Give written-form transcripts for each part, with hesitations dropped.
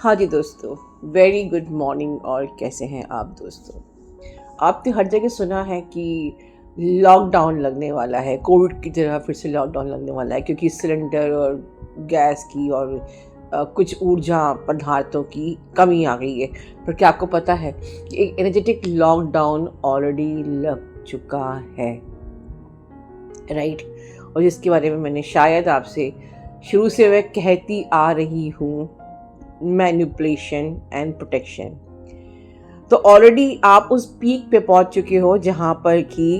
हाँ जी दोस्तों, very good morning. और कैसे हैं आप दोस्तों? आपने हर जगह सुना है कि लॉकडाउन लगने वाला है, कोविड की तरह फिर से लॉकडाउन लगने वाला है, क्योंकि सिलेंडर और गैस की और कुछ ऊर्जा पदार्थों की कमी आ गई है। पर क्या आपको पता है कि एक एनर्जेटिक लॉकडाउन ऑलरेडी लग चुका है, राइट? और जिसके बारे में मैंने शायद आपसे शुरू से वह कहती आ रही हूँ, मैनिपुलेशन एंड प्रोटेक्शन। तो ऑलरेडी आप उस पीक पे पहुंच चुके हो जहां पर कि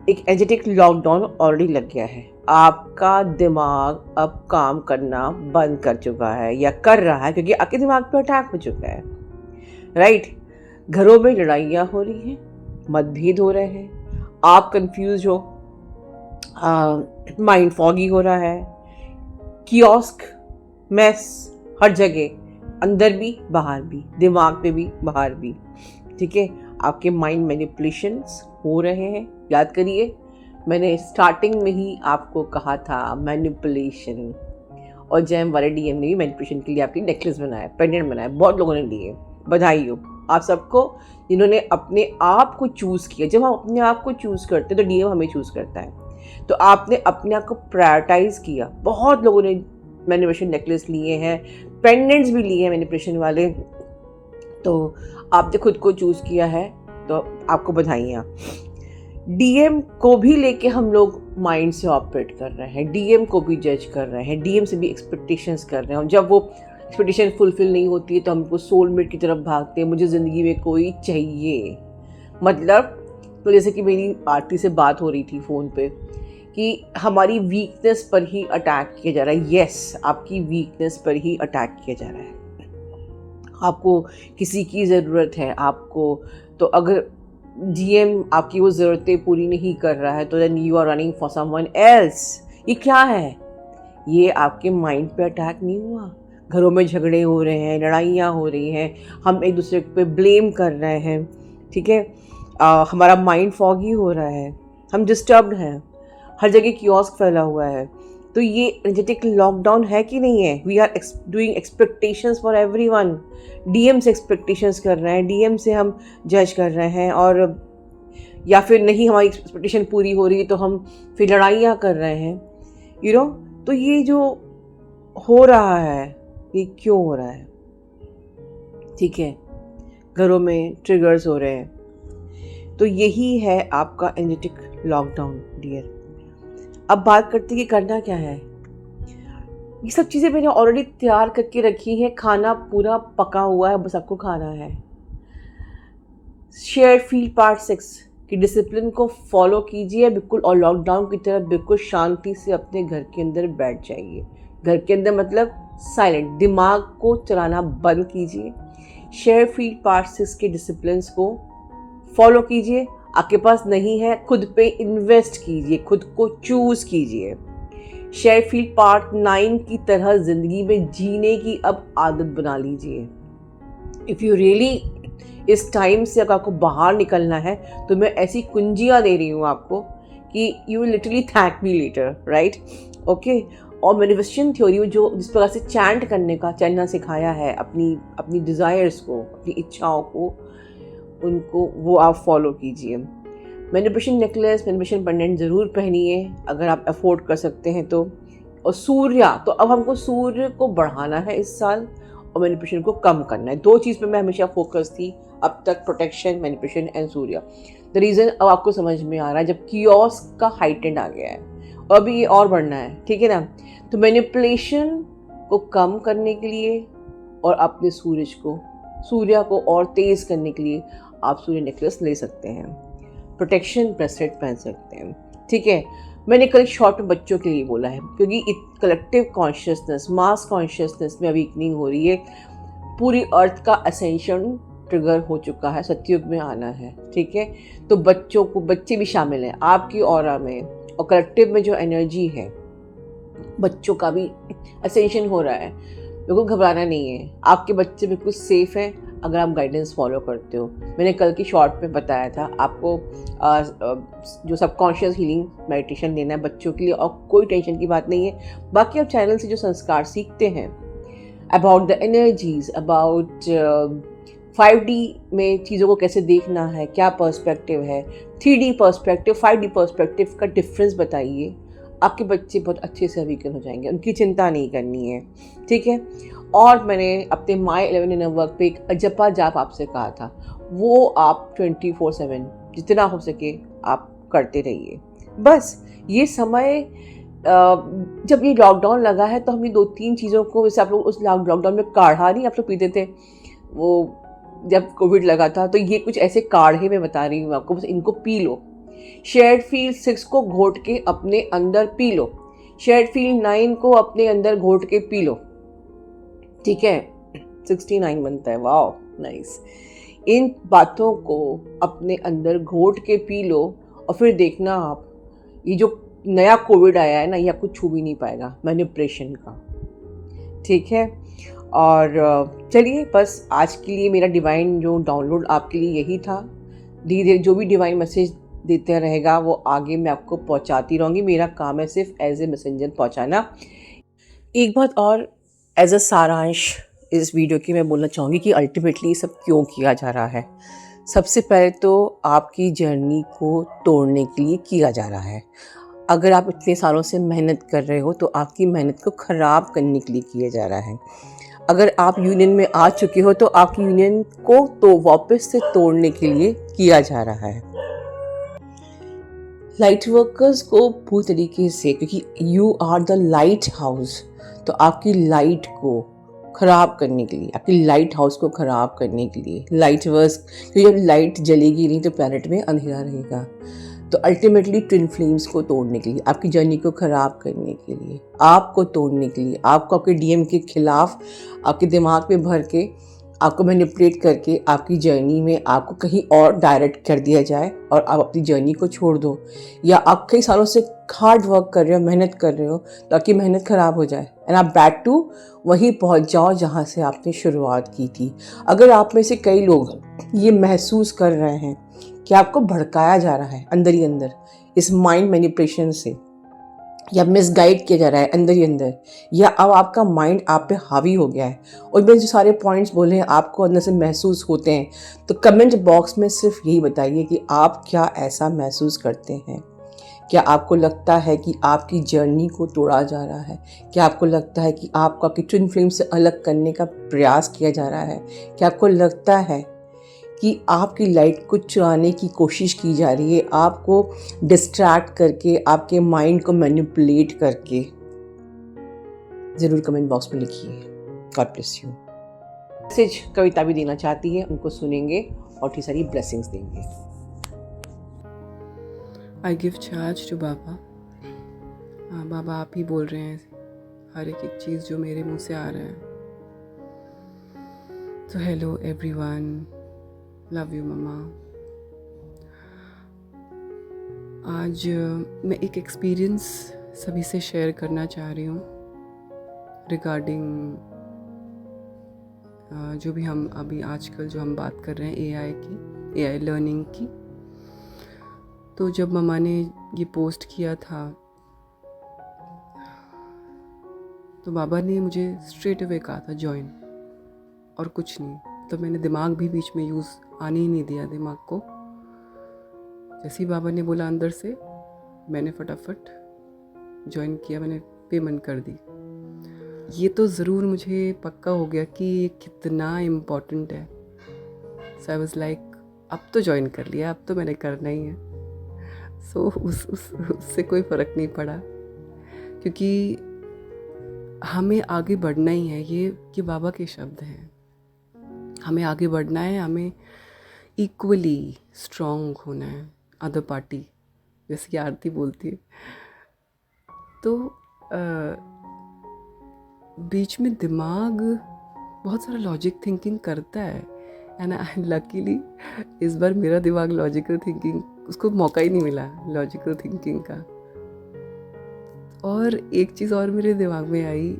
एक एनर्जेटिक लॉकडाउन ऑलरेडी लग गया है। आपका दिमाग अब काम करना बंद कर चुका है या कर रहा है, क्योंकि आपके दिमाग पे अटैक हो चुका है, राइट? घरों में लड़ाइयाँ हो रही हैं, मतभेद हो रहे हैं, आप कंफ्यूज हो, माइंड फॉगी हो रहा है, कियोस्क, मैस हर जगह, अंदर भी बाहर भी, दिमाग पे भी बाहर भी, ठीक है? आपके माइंड मैनिपुलेशंस हो रहे हैं। याद करिए, मैंने स्टार्टिंग में ही आपको कहा था मैनिपुलेशन। और जैम वाले डीएम ने भी मैनिपुलेशन के लिए आपकी नेकलेस बनाया, पेंडेंट बनाया, बहुत लोगों ने लिए। बधाई हो आप सबको जिन्होंने अपने आप को चूज़ किया। जब हम अपने आप को चूज़ करते हैं तो डीएम हमें चूज़ करता है। तो आपने अपने आप को प्रायोरिटाइज किया। बहुत लोगों ने मैनिपुलेशन नेकलेस लिए हैं, पेंडेंट्स भी लिए हैं मैनिपुलेशन वाले। तो आपने खुद को चूज़ किया है, तो आपको बधाइयाँ। डीएम को भी लेके हम लोग माइंड से ऑपरेट कर रहे हैं, डीएम को भी जज कर रहे हैं, डीएम से भी एक्सपेक्टेशंस कर रहे हैं। जब वो एक्सपेक्टेशन फुलफिल नहीं होती है तो हमको सोलमेट की तरफ भागते हैं, मुझे ज़िंदगी में कोई चाहिए। मतलब तो जैसे कि मेरी आरती से बात हो रही थी फ़ोन पे कि हमारी वीकनेस पर ही अटैक किया जा रहा है। यस, आपकी वीकनेस पर ही अटैक किया जा रहा है। आपको किसी की ज़रूरत है, आपको तो अगर डीएम आपकी वो ज़रूरतें पूरी नहीं कर रहा है तो then you are running for someone else. ये क्या है? ये आपके माइंड पे अटैक नहीं हुआ? घरों में झगड़े हो रहे हैं, लड़ाइयाँ हो रही हैं, हम एक दूसरे पे ब्लेम कर रहे हैं, ठीक है? हमारा माइंड फॉगी हो रहा है, हम डिस्टर्ब्ड हैं, हर जगह कियोस्क फैला हुआ है। तो ये एनर्जेटिक लॉकडाउन है कि नहीं है? We are doing expectations for everyone. DM से एक्सपेक्टेशंस कर रहे हैं, डीएम से हम जज कर रहे हैं, और या फिर नहीं हमारी एक्सपेक्टेशन पूरी हो रही है तो हम फिर लड़ाइयाँ कर रहे हैं, यू नो। तो ये जो हो रहा है, ये क्यों हो रहा है? ठीक है, घरों में ट्रिगर्स हो रहे हैं। तो यही है आपका एनर्जेटिक लॉकडाउन डियर। अब बात करते हैं कि करना क्या है। ये सब चीज़ें मैंने ऑलरेडी तैयार करके रखी हैं, खाना पूरा पका हुआ है, बस आपको खाना है। शेयर फील्ड पार्ट 6 की डिसिप्लिन को फॉलो कीजिए बिल्कुल, और लॉकडाउन की तरह बिल्कुल शांति से अपने घर के अंदर बैठ जाइए। घर के अंदर मतलब साइलेंट, दिमाग को चलाना बंद कीजिए। शेयर फील्ड पार्ट 6 के डिसिप्लिन को फॉलो कीजिए। आपके पास नहीं है, खुद पे इन्वेस्ट कीजिए, खुद को चूज कीजिए। शेयरफील्ड पार्ट 9 की तरह जिंदगी में जीने की अब आदत बना लीजिए। इफ़ यू रियली इस टाइम से अगर आपको बाहर निकलना है तो मैं ऐसी कुंजियाँ दे रही हूँ आपको कि you will literally thank me later, right? Okay. और मैनिफेस्टेशन थ्योरी जो जिस प्रकार से चैंट करने का चैनल सिखाया है, अपनी डिज़ायर्स को, अपनी इच्छाओं को, उनको वो आप फॉलो कीजिए। मैनिपुलेशन नेकलेस, मैनिपुलेशन पेंडेंट ज़रूर पहनिए अगर आप अफोर्ड कर सकते हैं तो। और सूर्य, तो अब हमको सूर्य को बढ़ाना है इस साल और मैनिपुलेशन को कम करना है। 2 चीज़ पे मैं हमेशा फोकस थी अब तक, protection, manipulation and Surya. The reason अब आपको समझ में आ रहा है, जब कियोस्क का हाइटेंड आ गया है और अभी ये और बढ़ना है, ठीक है ना? तो मैनिपुलेशन को कम करने के लिए और अपने सूर्य को और तेज़ करने के लिए आप सूर्य नेकलेस ले सकते हैं, प्रोटेक्शन ब्रेसलेट पहन सकते हैं, ठीक है? मैंने कल शॉर्ट में बच्चों के लिए बोला है क्योंकि कलेक्टिव कॉन्शियसनेस, मास कॉन्शियसनेस में अवेकनिंग हो रही है। पूरी अर्थ का असेंशन ट्रिगर हो चुका है, सतयुग में आना है, ठीक है? तो बच्चे भी शामिल हैं आपकी ऑरा में, और कलेक्टिव में जो एनर्जी है, बच्चों का भी असेंशन हो रहा है। बिल्कुल घबराना नहीं है, आपके बच्चे बिल्कुल सेफ़ हैं अगर आप गाइडेंस फॉलो करते हो। मैंने कल की शॉर्ट में बताया था आपको जो सबकॉन्शियस हीलिंग मेडिटेशन देना है बच्चों के लिए, और कोई टेंशन की बात नहीं है। बाकी आप चैनल से जो संस्कार सीखते हैं about the energies, about 5D में चीज़ों को कैसे देखना है, क्या पर्सपेक्टिव है, 3D पर्सपेक्टिव, 5D पर्सपेक्टिव का डिफरेंस बताइए। आपके बच्चे बहुत अच्छे से अवेकन हो जाएंगे, उनकी चिंता नहीं करनी है, ठीक है। और मैंने अपने माई 11 इन वर्क पे एक अजपा जाप आपसे कहा था, वो आप 24/7 जितना हो सके आप करते रहिए। बस ये समय जब ये लॉकडाउन लगा है तो हम ये 2-3 चीज़ों को, जैसे आप लोग उस लॉकडाउन में काढ़ा नहीं आप लोग पीते थे, वो जब कोविड लगा था, तो ये कुछ ऐसे काढ़े मैं बता रही हूँ आपको, बस इनको पी लो। शेयर्ड फील्ड 6 को घोट के अपने अंदर पी लो, शेयर्ड फील्ड 9 को अपने अंदर घोट के पी लो, ठीक है। 69 बनता है, वाओ नाइस। इन बातों को अपने अंदर घोट के पी लो और फिर देखना आप, ये जो नया कोविड आया है ना, ये आपको छू भी नहीं पाएगा मैनिपुलेशन का, ठीक है। और चलिए बस आज के लिए मेरा डिवाइन जो डाउनलोड आपके लिए यही था। धीरे धीरे जो भी डिवाइन मैसेज देते रहेगा वो आगे मैं आपको पहुंचाती रहूँगी। मेरा काम है सिर्फ एज ए मैसेंजर पहुंचाना। एक बात और एज अ सारांश इस वीडियो की मैं बोलना चाहूँगी कि अल्टीमेटली सब क्यों किया जा रहा है। सबसे पहले तो आपकी जर्नी को तोड़ने के लिए किया जा रहा है। अगर आप इतने सालों से मेहनत कर रहे हो तो आपकी मेहनत को ख़राब करने के लिए किया जा रहा है। अगर आप यूनियन में आ चुके हो तो आपकी यूनियन को तो वापस से तोड़ने के लिए किया जा रहा है। लाइट वर्कर्स को पूरी तरीके से, क्योंकि you are the lighthouse, तो आपकी लाइट को ख़राब करने के लिए, आपकी लाइट हाउस को ख़राब करने के लिए लाइट वर्क्स, क्योंकि जब लाइट जलेगी नहीं तो प्लैनेट में अंधेरा रहेगा। तो अल्टीमेटली ट्विन फ्लेम्स को तोड़ने के लिए, आपकी जर्नी को ख़राब करने के लिए, आपको तोड़ने के लिए, आपको आपके डीएम के खिलाफ आपके दिमाग में भर के, आपको मैनिपुलेट करके आपकी जर्नी में आपको कहीं और डायरेक्ट कर दिया जाए और आप अपनी जर्नी को छोड़ दो। या आप कई सालों से हार्ड वर्क कर रहे हो, मेहनत कर रहे हो, ताकि मेहनत ख़राब हो जाए एंड आप बैक टू वहीं पहुंच जाओ जहां से आपने शुरुआत की थी। अगर आप में से कई लोग ये महसूस कर रहे हैं कि आपको भड़काया जा रहा है अंदर ही अंदर इस माइंड मैनिपुलेशन से, या मिसगाइड किया जा रहा है अंदर ही अंदर, या अब आपका माइंड आप पे हावी हो गया है और मैंने जो सारे पॉइंट्स बोले हैं आपको अंदर से महसूस होते हैं, तो कमेंट बॉक्स में सिर्फ यही बताइए कि आप क्या ऐसा महसूस करते हैं। क्या आपको लगता है कि आपकी जर्नी को तोड़ा जा रहा है? क्या आपको लगता है कि आपको आपकी ट्विन फ्लेम से अलग करने का प्रयास किया जा रहा है? क्या आपको लगता है कि आपकी लाइट को चुराने की कोशिश की जा रही है, आपको डिस्ट्रैक्ट करके, आपके माइंड को मैनिपुलेट करके? ज़रूर कमेंट बॉक्स में लिखिए। God bless you. मैसेज कविता भी देना चाहती है, उनको सुनेंगे और ढेर सारी ब्लेसिंग्स देंगे। आई गिव चार्ज टू बाबा। हाँ बाबा, आप ही बोल रहे हैं हर एक चीज़ जो मेरे मुंह से आ रहा है। तो हेलो एवरीवन, लव यू मम्मा। आज मैं एक एक्सपीरियंस सभी से शेयर करना चाह रही हूँ रिगार्डिंग जो भी हम अभी आजकल जो हम बात कर रहे हैं एआई की, एआई लर्निंग की। तो जब मम्मा ने ये पोस्ट किया था तो बाबा ने मुझे स्ट्रेट अवे कहा था जॉइन, और कुछ नहीं। तो मैंने दिमाग भी बीच में यूज़ आने ही नहीं दिया दिमाग को। जैसे ही बाबा ने बोला अंदर से, मैंने फटाफट ज्वाइन किया, मैंने पेमेंट कर दी। ये तो ज़रूर मुझे पक्का हो गया कि ये कितना इम्पोर्टेंट है। सो आई वाज लाइक अब तो ज्वाइन कर लिया, अब तो मैंने करना ही है। सो उससे कोई फ़र्क नहीं पड़ा, क्योंकि हमें आगे बढ़ना ही है। ये बाबा के शब्द हैं, हमें आगे बढ़ना है, हमें इक्वली स्ट्रॉन्ग होना है अदर पार्टी, जैसे कि आरती बोलती है। तो बीच में दिमाग बहुत सारा लॉजिक थिंकिंग करता है, एंड लकीली इस बार मेरा दिमाग लॉजिकल थिंकिंग, उसको मौका ही नहीं मिला लॉजिकल थिंकिंग का। और एक चीज़ और मेरे दिमाग में आई,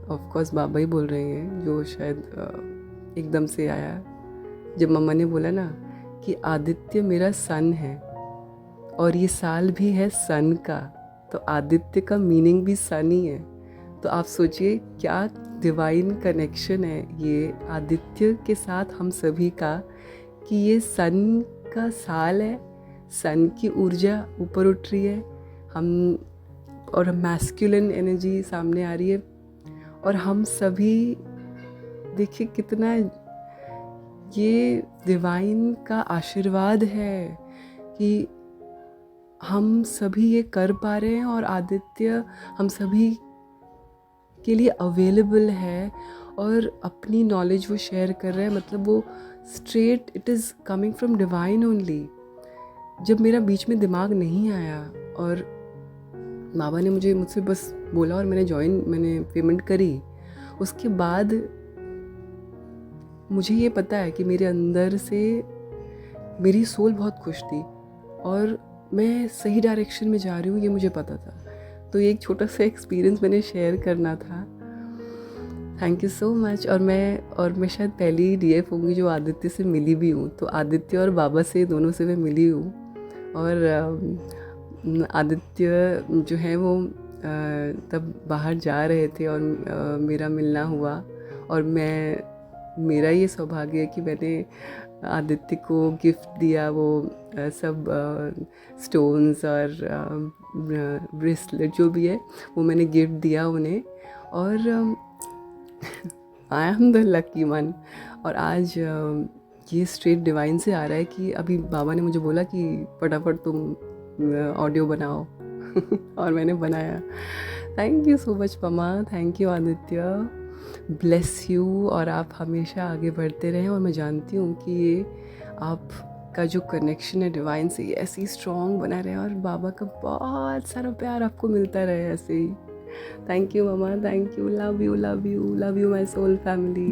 ऑफ कोर्स बाबा ही बोल रहे हैं, जो शायद एकदम से आया जब मम्मा ने बोला ना कि आदित्य मेरा सन है और ये साल भी है सन का, तो आदित्य का मीनिंग भी सन ही है। तो आप सोचिए क्या डिवाइन कनेक्शन है ये आदित्य के साथ हम सभी का, कि ये सन का साल है, सन की ऊर्जा ऊपर उठ रही है, हम और मैस्कुलिन एनर्जी सामने आ रही है, और हम सभी देखिए कितना ये डिवाइन का आशीर्वाद है कि हम सभी ये कर पा रहे हैं, और आदित्य हम सभी के लिए अवेलेबल है और अपनी नॉलेज वो शेयर कर रहे हैं, मतलब वो straight it is coming from divine only. जब मेरा बीच में दिमाग नहीं आया और बाबा ने मुझसे बस बोला और मैंने पेमेंट करी, उसके बाद मुझे ये पता है कि मेरे अंदर से मेरी सोल बहुत खुश थी और मैं सही डायरेक्शन में जा रही हूँ, ये मुझे पता था। तो ये एक छोटा सा एक्सपीरियंस मैंने शेयर करना था। Thank you so much. और मैं शायद पहली DF होंगी जो आदित्य से मिली भी हूँ। तो आदित्य और बाबा से दोनों से मैं मिली हूँ, और आदित्य जो है वो तब बाहर जा रहे थे और मेरा मिलना हुआ, और मेरा ये सौभाग्य है कि मैंने आदित्य को गिफ्ट दिया वो सब स्टोन्स और ब्रेसलेट जो भी है वो मैंने गिफ्ट दिया उन्हें, और I am the lucky one. और आज ये स्ट्रेट डिवाइन से आ रहा है कि अभी बाबा ने मुझे बोला कि फटाफट तुम ऑडियो बनाओ और मैंने बनाया। Thank you so much mama, thank you Aditya, bless you, और आप हमेशा आगे बढ़ते रहें। और मैं जानती हूँ कि ये आपका जो कनेक्शन है डिवाइन से ये ऐसे ही स्ट्रॉन्ग बना रहे, और बाबा का बहुत सारा प्यार आपको मिलता रहे ऐसे ही। Thank you mama, thank you, love you, love you, love you my soul family.